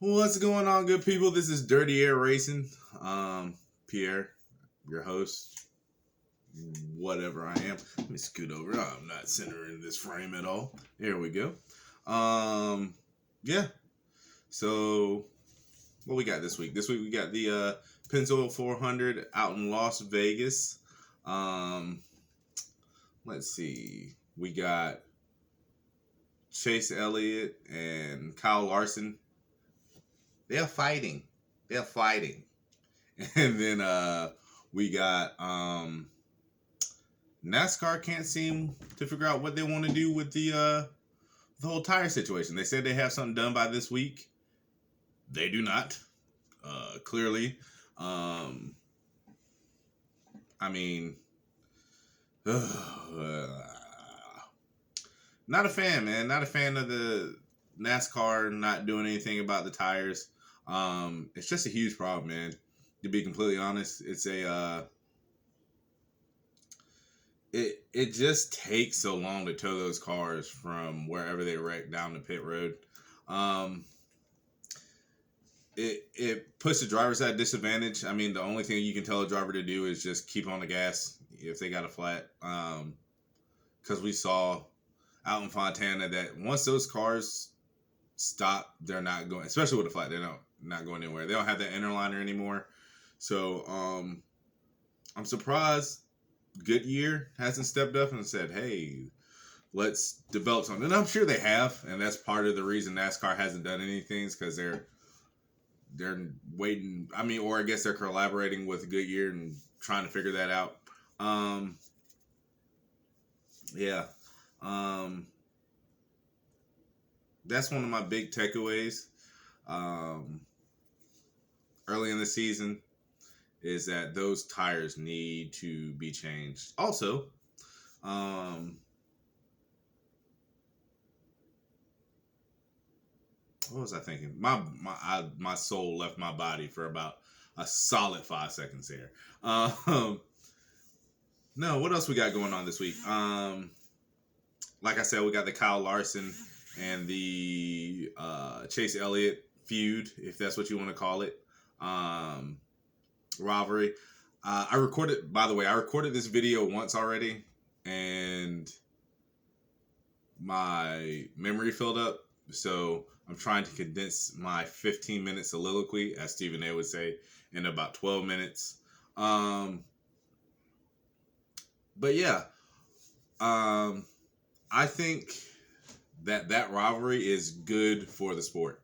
What's going on, good people? This is Dirty Air Racing. Pierre, your host, whatever I am. Let me scoot over. I'm not centering this frame at all. There we go. Yeah. So, what we got this week? This week we got the Pennzoil 400 out in Las Vegas. Let's see. We got Chase Elliot and Kyle Larson. They're fighting. They're fighting. And then we got NASCAR can't seem to figure out what they want to do with the whole tire situation. They said they have something done by this week. They do not. Clearly. I mean, not a fan, man. Not a fan of the NASCAR not doing anything about the tires. It's just a huge problem, man. To be completely honest, it's it just takes so long to tow those cars from wherever they wreck down the pit road. It puts the drivers at a disadvantage. I mean, the only thing you can tell a driver to do is just keep on the gas if they got a flat. Because we saw out in Fontana that once those cars stop, they're not going, especially with a flat, they're not going anywhere. They don't have that interliner anymore. So I'm surprised Goodyear hasn't stepped up and said, hey, let's develop something. And I'm sure they have, and that's part of the reason NASCAR hasn't done anything, is because they're waiting. I mean, or I guess they're collaborating with Goodyear and trying to figure that out. Yeah. That's one of my big takeaways early in the season, is that those tires need to be changed. Also, what was I thinking? My soul left my body for about a solid 5 seconds there. No, what else we got going on this week? Like I said, we got the Kyle Larson and the Chase Elliot feud, if that's what you want to call it. Rivalry. I recorded this video once already, and my memory filled up. So I'm trying to condense my 15-minute soliloquy, as Stephen A would say, in about 12 minutes. But yeah, I think that rivalry is good for the sport.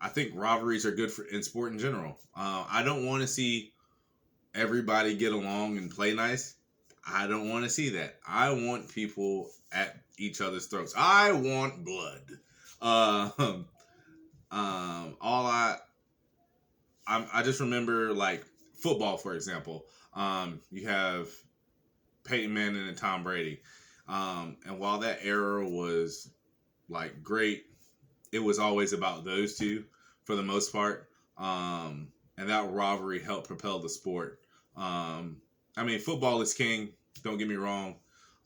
I think rivalries are good in sport in general. I don't want to see everybody get along and play nice. I don't want to see that. I want people at each other's throats. I want blood. I just remember, like, football, for example. You have Peyton Manning and Tom Brady. And while that era was, like, great, it was always about those two for the most part. And that rivalry helped propel the sport. I mean, football is king, don't get me wrong.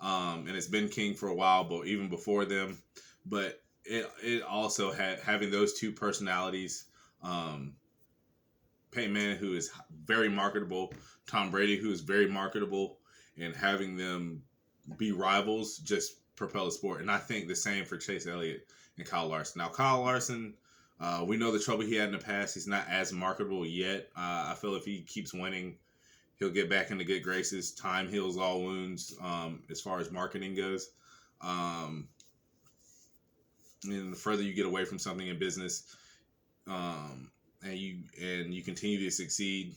And it's been king for a while, but even before them. But it also had having those two personalities. Peyton Manning, who is very marketable, Tom Brady, who is very marketable, and having them be rivals just propel the sport. And I think the same for Chase Elliott and Kyle Larson. Now, Kyle Larson, we know the trouble he had in the past. He's not as marketable yet. I feel if he keeps winning, he'll get back into good graces. Time heals all wounds as far as marketing goes. And the further you get away from something in business, and you continue to succeed,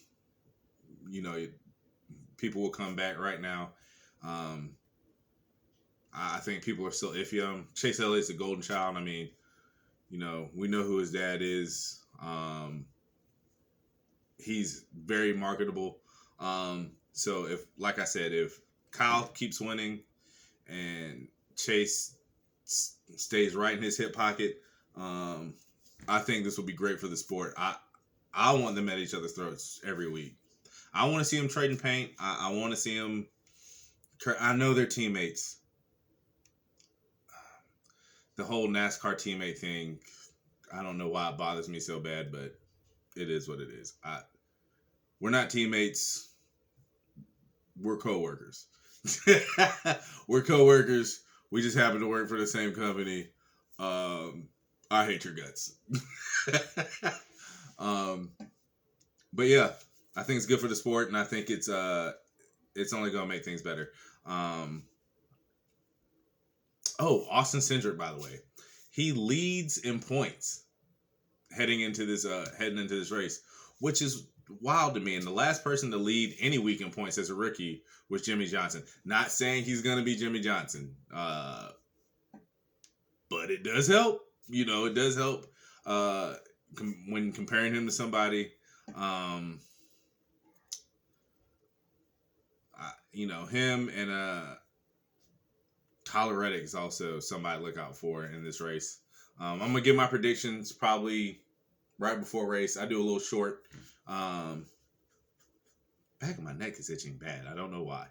you know, people will come back. Right now, I think people are still iffy on him. Chase Elliott's a golden child. I mean, you know, we know who his dad is. He's very marketable. So if, like I said, if Kyle keeps winning and Chase stays right in his hip pocket, I think this will be great for the sport. I want them at each other's throats every week. I want to see them trading paint. I want to see them. I know they're teammates. The whole NASCAR teammate thing, I don't know why it bothers me so bad, but it is what it is. We're not teammates. We're coworkers. We're coworkers. We just happen to work for the same company. I hate your guts. But yeah, I think it's good for the sport, and I think it's only gonna make things better. Austin Cindric, by the way, he leads in points heading into this race, which is wild to me. And the last person to lead any week in points as a rookie was Jimmy Johnson. Not saying he's gonna be Jimmy Johnson, but it does help. It does help when comparing him to somebody. Him and Tyler Reddick is also somebody to look out for in this race. I'm gonna give my predictions probably right before race. I do a little short. Back of my neck is itching bad. I don't know why.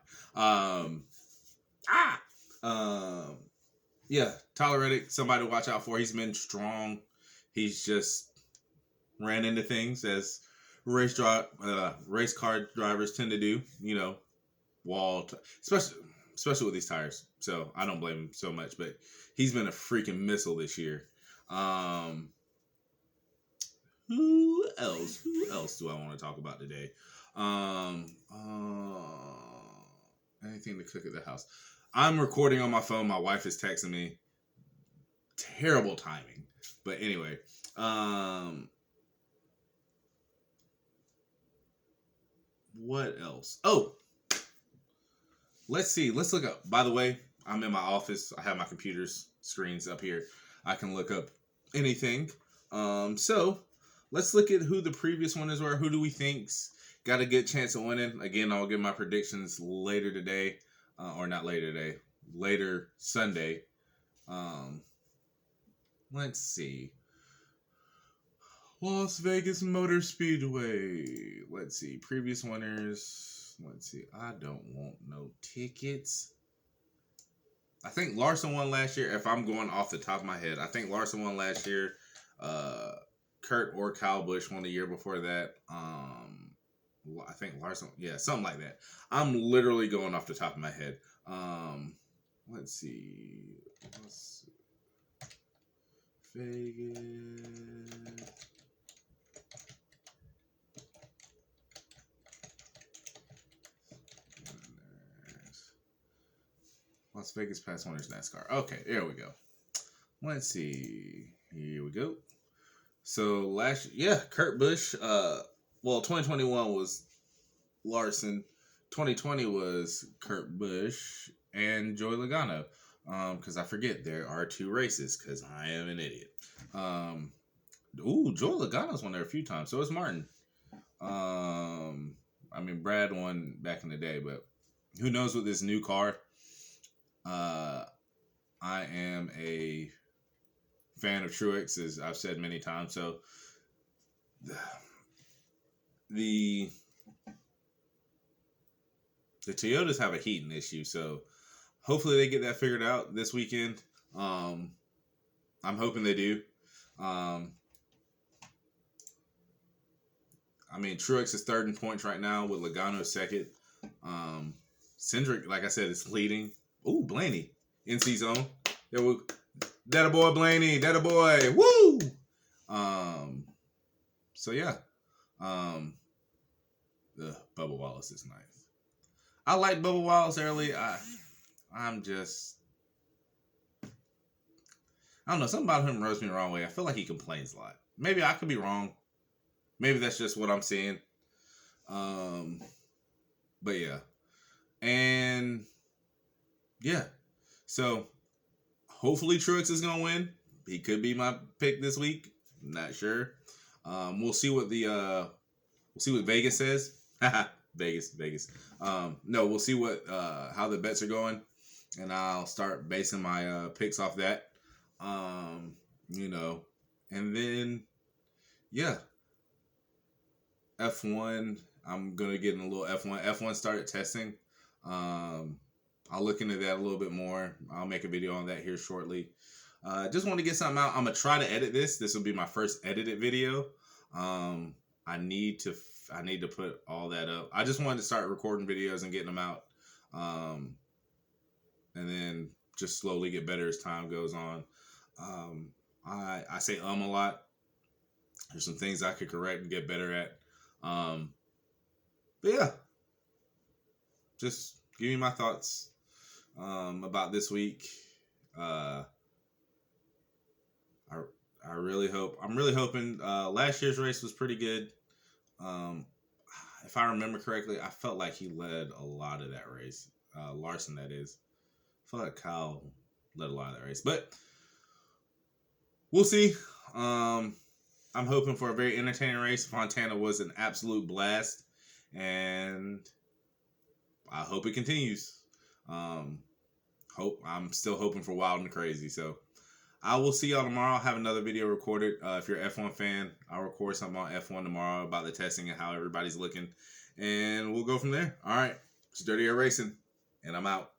Yeah, Tyler Reddick, somebody to watch out for. He's been strong. He's just ran into things as race car drivers tend to do. Especially with these tires. So I don't blame him so much, but he's been a freaking missile this year. Who else do I want to talk about today? Anything to cook at the house. I'm recording on my phone. My wife is texting me. Terrible timing. But anyway, what else? Let's see. Let's look up. By the way, I'm in my office. I have my computer's screens up here. I can look up anything. So let's look at who the previous winners were. Who do we think's got a good chance of winning? Again, I'll give my predictions later today, or not later today, later Sunday. Let's see. Las Vegas Motor Speedway. Let's see. Previous winners. Let's see. I don't want no tickets. I think Larson won last year. If I'm going off the top of my head, I think Larson won last year. Kurt or Kyle Busch won the year before that. I think Larson, yeah, something like that. I'm literally going off the top of my head. Let's see. Vegas. Las Vegas past winners NASCAR. Okay, there we go. Let's see. Here we go. So Kurt Busch. 2021 was Larson. 2020 was Kurt Busch and Joey Logano. Because I forget there are 2 races. Because I am an idiot. Joey Logano's won there a few times. So is Martin. Brad won back in the day, but who knows with this new car. I am a fan of Truex, as I've said many times. So the Toyotas have a heating issue. So hopefully they get that figured out this weekend. I'm hoping they do. Truex is third in points right now with Logano second. Cindric, like I said, is leading. Blaney, NC zone. That a boy, Blaney. That a boy. Woo! So yeah. Bubba Wallace is nice. I like Bubba Wallace early. I'm just, I don't know. Something about him rubs me the wrong way. I feel like he complains a lot. Maybe I could be wrong. Maybe that's just what I'm seeing. But yeah. And yeah. So hopefully Truex is gonna win. He could be my pick this week. Not sure. We'll see what Vegas says. Vegas. No, we'll see what how the bets are going, and I'll start basing my picks off that. And then yeah, F1. I'm gonna get in a little F1. F1 started testing. I'll look into that a little bit more. I'll make a video on that here shortly. Just want to get something out. I'm gonna try to edit this. This will be my first edited video. I need to put all that up. I just wanted to start recording videos and getting them out, and then just slowly get better as time goes on. I say a lot. There's some things I could correct and get better at. But yeah, just give me my thoughts about this week. I really hope. I'm really hoping. Last year's race was pretty good. If I remember correctly, I felt like he led a lot of that race. Larson, that is. I feel like Kyle led a lot of that race, but we'll see. I'm hoping for a very entertaining race. Fontana was an absolute blast, and I hope it continues. I'm still hoping for wild and crazy. So I will see y'all tomorrow. I'll have another video recorded. If you're an F1 fan, I'll record something on F1 tomorrow about the testing and how everybody's looking, and we'll go from there. All right, it's Dirty Air Racing, and I'm out.